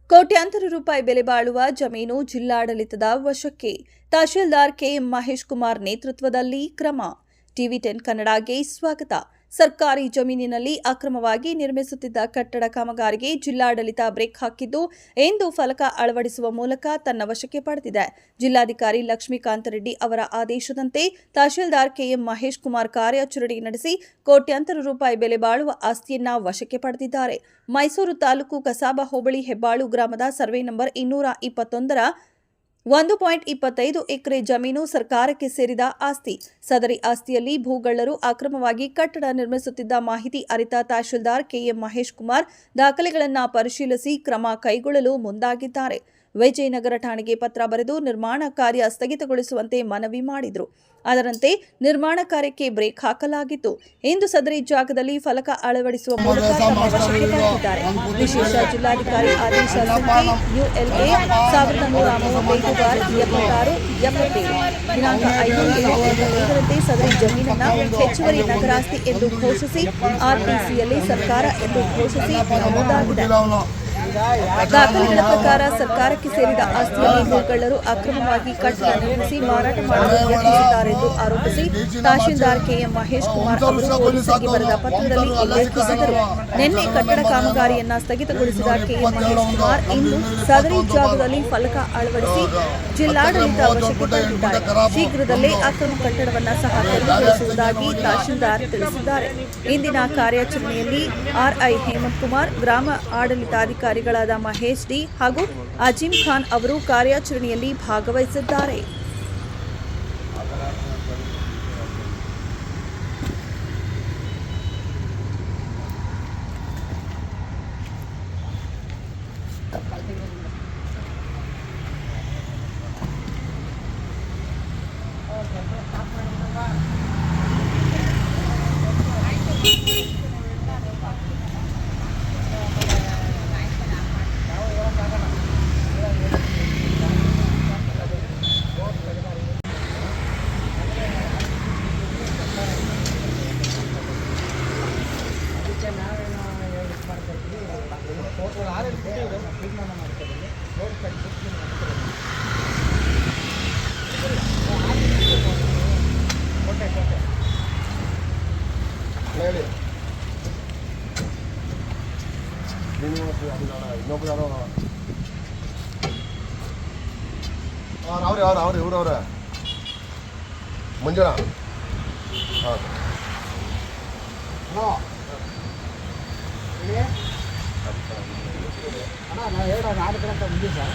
ಕೋಟ್ಯಾಂತರ ರೂಪಾಯಿ ಬೆಲೆ ಬಾಳುವ ಜಮೀನು ಜಿಲ್ಲಾಡಳಿತದ ವಶಕ್ಕೆ. ತಹಶೀಲ್ದಾರ್ ಕೆಎಂ ಮಹೇಶ್ ಕುಮಾರ್ ನೇತೃತ್ವದಲ್ಲಿ ಕ್ರಮ. ಟಿವಿ10 ಕನ್ನಡಗೆ ಸ್ವಾಗತ. ಸರ್ಕಾರಿ ಜಮೀನಿನಲ್ಲಿ ಅಕ್ರಮವಾಗಿ ನಿರ್ಮಿಸುತ್ತಿದ್ದ ಕಟ್ಟಡ ಕಾಮಗಾರಿಗೆ ಜಿಲ್ಲಾಡಳಿತ ಬ್ರೇಕ್ ಹಾಕಿದ್ದು, ಇಂದು ಫಲಕ ಅಳವಡಿಸುವ ಮೂಲಕ ತನ್ನ ವಶಕ್ಕೆ ಪಡೆದಿದೆ. ಜಿಲ್ಲಾಧಿಕಾರಿ ಲಕ್ಷ್ಮೀಕಾಂತ ರೆಡ್ಡಿ ಅವರ ಆದೇಶದಂತೆ ತಹಶೀಲ್ದಾರ್ ಕೆಎಂ ಮಹೇಶ್ ಕುಮಾರ್ ಕಾರ್ಯಾಚರಣೆ ನಡೆಸಿ ಕೋಟ್ಯಾಂತರ ರೂಪಾಯಿ ಬೆಲೆ ಬಾಳುವ ಆಸ್ತಿಯನ್ನ ವಶಕ್ಕೆ ಪಡೆದಿದ್ದಾರೆ. ಮೈಸೂರು ತಾಲೂಕು ಕಸಾಬಾ ಹೋಬಳಿ ಹೆಬ್ಬಾಳು ಗ್ರಾಮದ ಸರ್ವೆ ನಂಬರ್ 221ರ 1.25 ಎಕರೆ ಜಮೀನು ಸರ್ಕಾರಕ್ಕೆ ಸೇರಿದ ಆಸ್ತಿ. ಸದರಿ ಆಸ್ತಿಯಲ್ಲಿ ಭೂಗಳ್ಳರು ಅಕ್ರಮವಾಗಿ ಕಟ್ಟಡ ನಿರ್ಮಿಸುತ್ತಿದ್ದ ಮಾಹಿತಿ ಅರಿತ ತಹಶೀಲ್ದಾರ್ ಕೆಎಂ ಮಹೇಶ್ ಕುಮಾರ್ ದಾಖಲೆಗಳನ್ನು ಪರಿಶೀಲಿಸಿ ಕ್ರಮ ಕೈಗೊಳ್ಳಲು ಮುಂದಾಗಿದ್ದಾರೆ. ವಿಜಯನಗರ ಠಾಣೆಗೆ ಪತ್ರ ಬರೆದು ನಿರ್ಮಾಣ ಕಾರ್ಯ ಸ್ಥಗಿತಗೊಳಿಸುವಂತೆ ಮನವಿ ಮಾಡಿದರು. ಅದರಂತೆ ನಿರ್ಮಾಣ ಕಾರ್ಯಕ್ಕೆ ಬ್ರೇಕ್ ಹಾಕಲಾಗಿತ್ತು. ಇಂದು ಸದರಿ ಜಾಗದಲ್ಲಿ ಫಲಕ ಅಳವಡಿಸುವ ಮೂಲಕ ತಮ್ಮ ವಶಕ್ಕೆ ಪಡೆದಿದ್ದಾರೆ. ವಿಶೇಷ ಜಿಲ್ಲಾಧಿಕಾರಿ ಆದೇಶ ಸಂಖ್ಯೆ ULA 1135/76/77 ದಿನಾಂಕ 5/7/2005ರಂತೆ ಸದರಿ ಜಮೀನನ್ನು ಹೆಚ್ಚುವರಿ ನಗರಾಸ್ತಿ ಎಂದು ಘೋಷಿಸಿ RPCಯಲ್ಲಿ ಸರ್ಕಾರ ಎಂದು ಘೋಷಿಸಿ ನಮೂದಾಗಿದೆ. ದಾಖಲೆಗಳ ಪ್ರಕಾರ ಸರ್ಕಾರಕ್ಕೆ ಸೇರಿದ ಆಸ್ತಿಯಲ್ಲಿ ಭೂಗಳ್ಳರು ಅಕ್ರಮವಾಗಿ ಕಟ್ಟಡ ನಿರ್ಮಿಸಿ ಮಾರಾಟ ಮಾಡಲು ಯತ್ನಿಸಿದ್ದಾರೆಂದು ಆರೋಪಿಸಿ ತಹಶೀಲ್ದಾರ್ ಕೆಎಂ ಮಹೇಶ್ ಕುಮಾರ್ ಅವರು ಪೊಲೀಸರಿಗೆ ಬರೆದ ಪತ್ರದಲ್ಲಿ ಉಲ್ಲೇಖಿಸಿದರು. ನಿನ್ನೆ ಕಟ್ಟಡ ಕಾಮಗಾರಿಯನ್ನ ಸ್ಥಗಿತಗೊಳಿಸಿದ ಕೆಎಂ ಮಹೇಶ್ ಕುಮಾರ್ ಇಂದು ಸದರಿ ಜಾಗದಲ್ಲಿ ಫಲಕ ಅಳವಡಿಸಿ ಜಿಲ್ಲಾಡಳಿತ ವಶಕ್ಕೆ ಪಡೆದಿದ್ದಾರೆ. ಶೀಘ್ರದಲ್ಲೇ ಅಕ್ರಮ ಕಟ್ಟಡವನ್ನು ಸಹ ತೆರವುಗೊಳಿಸುವುದಾಗಿ ತಹಶೀಲ್ದಾರ್ ತಿಳಿಸಿದ್ದಾರೆ. ಇಂದಿನ ಕಾರ್ಯಾಚರಣೆಯಲ್ಲಿ RI ಹೇಮಂತ್ ಕುಮಾರ್, ಗ್ರಾಮ ಆಡಳಿತಾಧಿಕಾರಿಗಳಾದ ಮಹೇಶ್ ಡಿ ಹಾಗೂ ಅಜೀಂ ಖಾನ್ ಅವರು ಕಾರ್ಯಾಚರಣೆಯಲ್ಲಿ ಭಾಗವಹಿಸಿದ್ದಾರೆ. ಇವ್ರವ್ರ ಮುಂಜಾನ ನಾನು ಕಡೆ ಮುಂದೆ ಸರ್